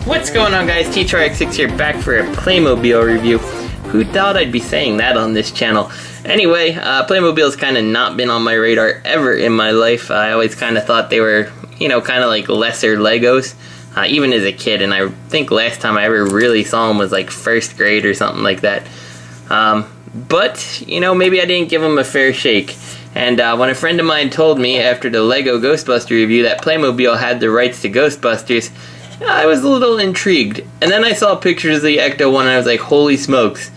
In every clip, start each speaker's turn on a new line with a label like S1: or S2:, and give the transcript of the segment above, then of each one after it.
S1: What's going on, guys? T2RX6 here, back for a Playmobil review. Who thought I'd be saying that on this channel? Anyway, Playmobil's kind of not been on my radar ever in my life. I always kind of thought they were, you know, kind of like lesser Legos, even as a kid. And I think last time I ever really saw them was like first grade or something like that. But, you know, maybe I didn't give them a fair shake. And when a friend of mine told me after the Lego Ghostbuster review that Playmobil had the rights to Ghostbusters, I was a little intrigued. And then I saw pictures of the Ecto-1 and I was like, holy smokes,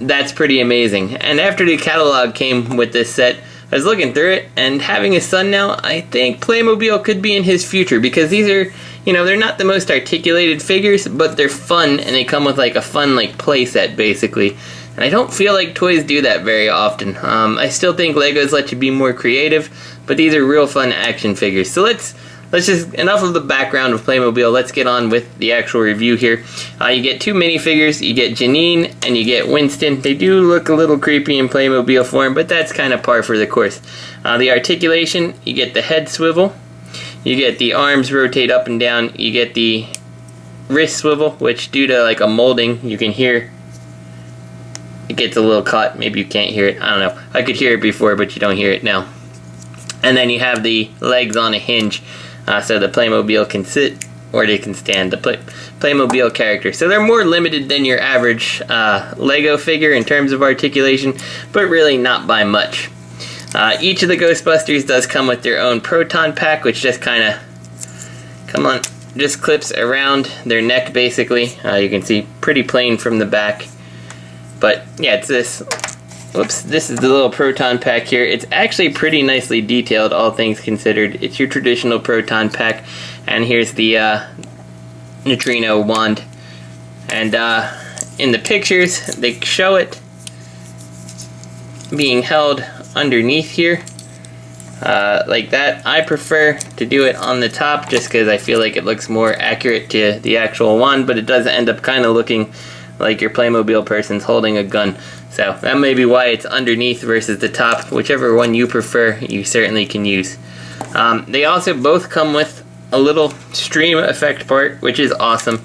S1: that's pretty amazing. And after the catalog came with this set, I was looking through it, and having a son now, I think Playmobil could be in his future, because these are, you know, they're not the most articulated figures, but they're fun, and they come with like a fun like play set basically. And I don't feel like toys do that very often. I still think Legos let you be more creative, but these are real fun action figures. So let's just, enough of the background of Playmobil, let's get on with the actual review here. You get two minifigures, you get Janine and you get Winston. They do look a little creepy in Playmobil form, but that's kind of par for the course. The articulation, you get the head swivel, you get the arms rotate up and down, you get the wrist swivel, which due to like a molding, you can hear it gets a little caught. Maybe you can't hear it, I don't know. I could hear it before, but you don't hear it now. And then you have the legs on a hinge. So the Playmobil can sit or they can stand, the Playmobil character. So they're more limited than your average Lego figure in terms of articulation, but really not by much. Each of the Ghostbusters does come with their own proton pack, which just kind of, just clips around their neck basically. You can see pretty plain from the back. But yeah, it's this. Whoops, this is the little proton pack here. It's actually pretty nicely detailed, all things considered. It's your traditional proton pack. And here's the Neutrino Wand. And in the pictures, they show it being held underneath here. Like that. I prefer to do it on the top just because I feel like it looks more accurate to the actual wand, but it does end up kind of looking like your Playmobil person's holding a gun. So that may be why it's underneath versus the top. Whichever one you prefer, you certainly can use. They also both come with a little stream effect part, which is awesome.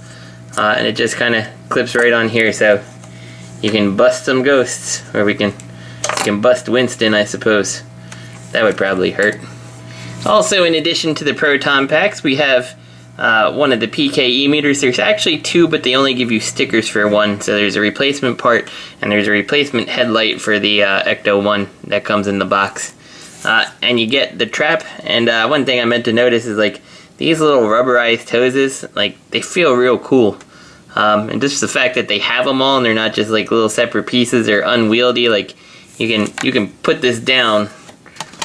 S1: And it just kind of clips right on here, so you can bust some ghosts. Or you can bust Winston, I suppose. That would probably hurt. Also, in addition to the proton packs, we have one of the PKE meters. There's actually two, but they only give you stickers for one. So there's a replacement part, and there's a replacement headlight for the Ecto-1 that comes in the box. And you get the trap, and one thing I meant to notice is like these little rubberized hoses, like they feel real cool. And just the fact that they have them all and they're not just like little separate pieces or unwieldy, like you can put this down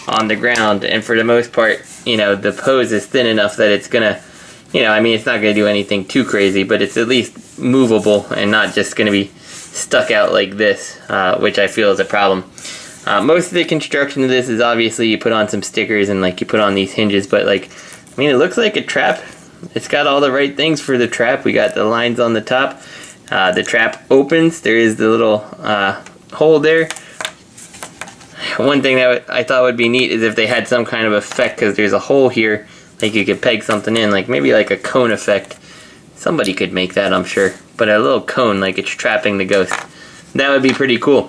S1: on the ground, and for the most part, you know, the hose is thin enough that it's gonna, you know, I mean, it's not going to do anything too crazy, but it's at least movable and not just going to be stuck out like this, which I feel is a problem. Most of the construction of this is obviously you put on some stickers and like you put on these hinges, but like, I mean, it looks like a trap. It's got all the right things for the trap. We got the lines on the top. The trap opens. There is the little hole there. One thing that I thought would be neat is if they had some kind of effect, because there's a hole here. Like you could peg something in, like maybe like a cone effect. Somebody could make that, I'm sure. But a little cone, like it's trapping the ghost. That would be pretty cool.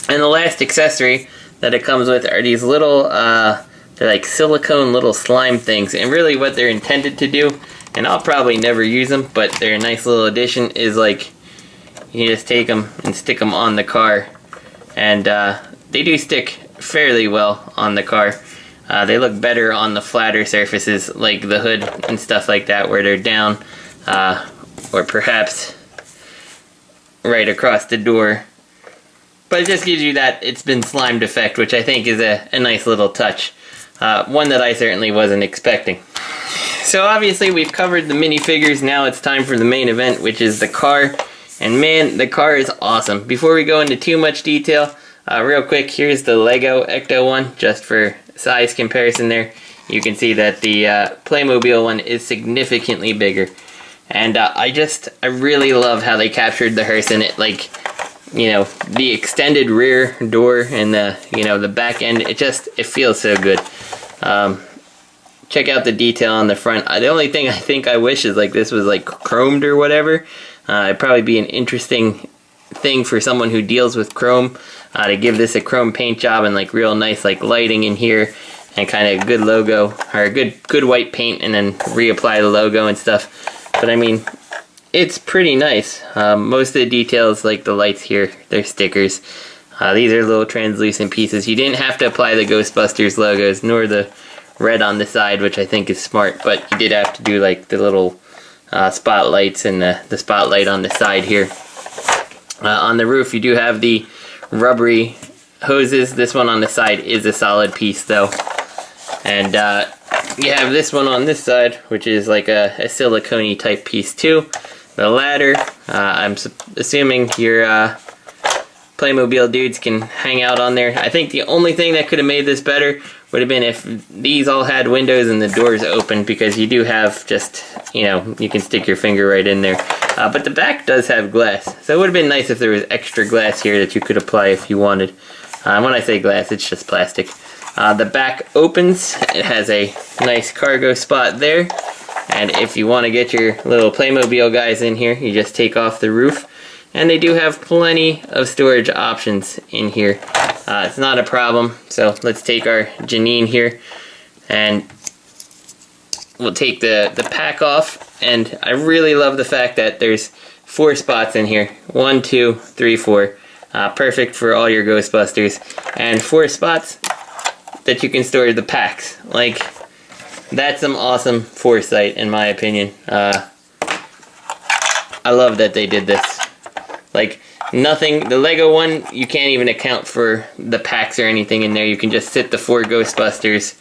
S1: And the last accessory that it comes with are these little, they're like silicone little slime things. And really what they're intended to do, and I'll probably never use them, but they're a nice little addition, is like, you just take them and stick them on the car. And they do stick fairly well on the car. They look better on the flatter surfaces like the hood and stuff like that where they're down, or perhaps right across the door. But it just gives you that it's been slimed effect, which I think is a nice little touch. One that I certainly wasn't expecting. So obviously we've covered the minifigures, now it's time for the main event, which is the car. And man, the car is awesome. Before we go into too much detail, real quick, here's the Lego Ecto-1, just for size comparison there. You can see that the Playmobil one is significantly bigger. And I really love how they captured the hearse in it. Like, you know, the extended rear door and the, you know, the back end, it feels so good. check out the detail on the front. The only thing I think I wish is like this was like chromed or whatever. It'd probably be an interesting thing for someone who deals with chrome to give this a chrome paint job and like real nice like lighting in here and kind of good logo or good white paint and then reapply the logo and stuff. But I mean, it's pretty nice. Most of the details, like the lights here, they're stickers. These are little translucent pieces. You didn't have to apply the Ghostbusters logos nor the red on the side, which I think is smart, but you did have to do like the little spotlights and the spotlight on the side here. On the roof you do have the rubbery hoses. This one on the side is a solid piece though. And you have this one on this side, which is like a silicone type piece too. The ladder, I'm assuming your Playmobil dudes can hang out on there. I think the only thing that could have made this better would have been if these all had windows and the doors open, because you do have just, you know, you can stick your finger right in there. But the back does have glass, so it would have been nice if there was extra glass here that you could apply if you wanted. When I say glass, it's just plastic. The back opens, it has a nice cargo spot there, and if you want to get your little Playmobil guys in here, you just take off the roof, and they do have plenty of storage options in here. It's not a problem. So let's take our Janine here, and we'll take the pack off. And I really love the fact that there's 4 spots in here. 1, 2, 3, 4. Perfect for all your Ghostbusters. And 4 spots that you can store the packs. Like, that's some awesome foresight in my opinion. I love that they did this. Like, nothing, the Lego one, you can't even account for the packs or anything in there. You can just sit the 4 Ghostbusters.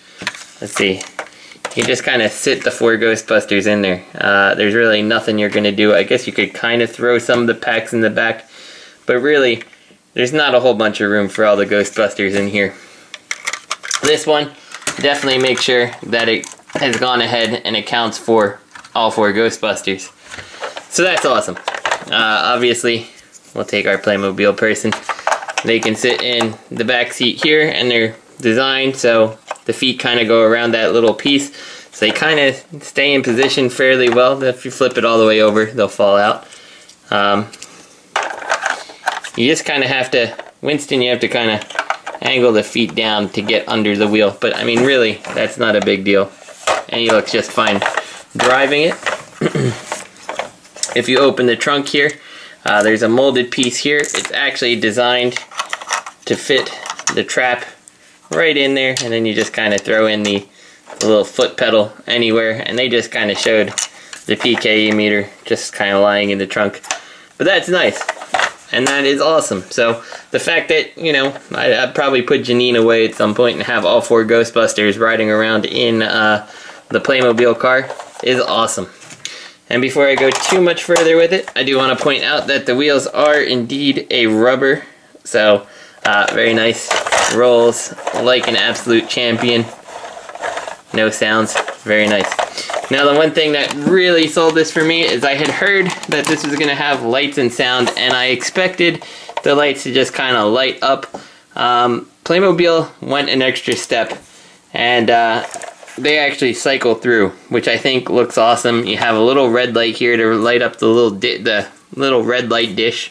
S1: Let's see. You can just kind of sit the 4 Ghostbusters in there. There's really nothing you're going to do. I guess you could kind of throw some of the packs in the back. But really, there's not a whole bunch of room for all the Ghostbusters in here. This one, definitely make sure that it has gone ahead and accounts for all 4 Ghostbusters. So that's awesome. Obviously, we'll take our Playmobil person. They can sit in the back seat here, and they're designed so the feet kind of go around that little piece, so they kind of stay in position fairly well. If you flip it all the way over, they'll fall out. You just kind of have to, Winston, you have to kind of angle the feet down to get under the wheel, but I mean really, that's not a big deal, and he looks just fine driving it. If you open the trunk here, there's a molded piece here. It's actually designed to fit the trap right in there, and then you just kind of throw in the little foot pedal anywhere, and they just kind of showed the PKE meter just kind of lying in the trunk. But that's nice, and that is awesome. So the fact that, you know, I'd probably put Janine away at some point and have all 4 Ghostbusters riding around in the Playmobil car is awesome. And before I go too much further with it, I do want to point out that the wheels are indeed a rubber. So, very nice. Rolls like an absolute champion. No sounds. Very nice. Now, the one thing that really sold this for me is I had heard that this was going to have lights and sound, and I expected the lights to just kind of light up. Playmobil went an extra step, and they actually cycle through, which I think looks awesome. You have a little red light here to light up the little red light dish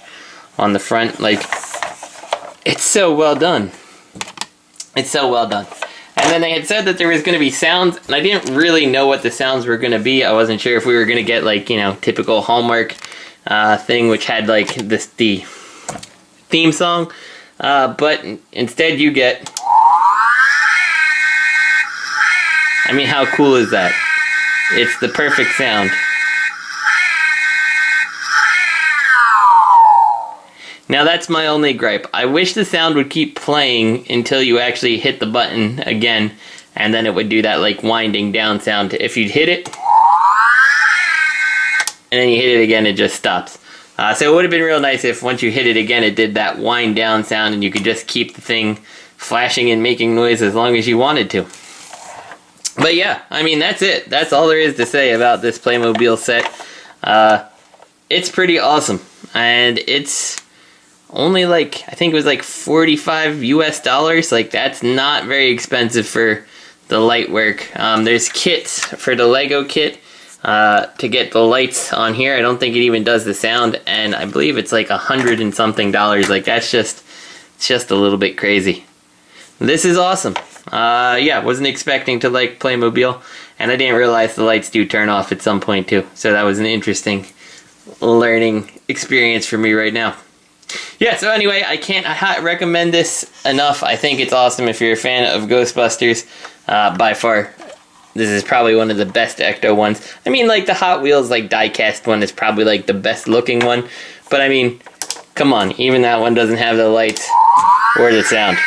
S1: on the front. Like, it's so well done. It's so well done. And then they had said that there was going to be sounds, and I didn't really know what the sounds were going to be. I wasn't sure if we were going to get, like, you know, typical Hallmark thing, which had like the theme song. But instead you get, I mean, how cool is that? It's the perfect sound. Now that's my only gripe. I wish the sound would keep playing until you actually hit the button again, and then it would do that like winding down sound. If you'd hit it, and then you hit it again, it just stops. So it would have been real nice if once you hit it again, it did that wind down sound, and you could just keep the thing flashing and making noise as long as you wanted to. But yeah, I mean, that's it. That's all there is to say about this Playmobil set. It's pretty awesome, and it's only like, I think it was like $45 US. Like, that's not very expensive for the light work. There's kits for the Lego kit to get the lights on here. I don't think it even does the sound, and I believe it's like $100 and something. Like that's it's just a little bit crazy. This is awesome. Yeah, wasn't expecting to like Playmobil, and I didn't realize the lights do turn off at some point too. So that was an interesting learning experience for me right now. Yeah, so anyway, I can't recommend this enough. I think it's awesome if you're a fan of Ghostbusters. By far, this is probably one of the best Ecto ones. I mean, like the Hot Wheels like die-cast one is probably like the best looking one. But I mean, come on, even that one doesn't have the lights or the sound.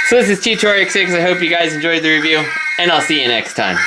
S1: So this is T2RX6. I hope you guys enjoyed the review, and I'll see you next time.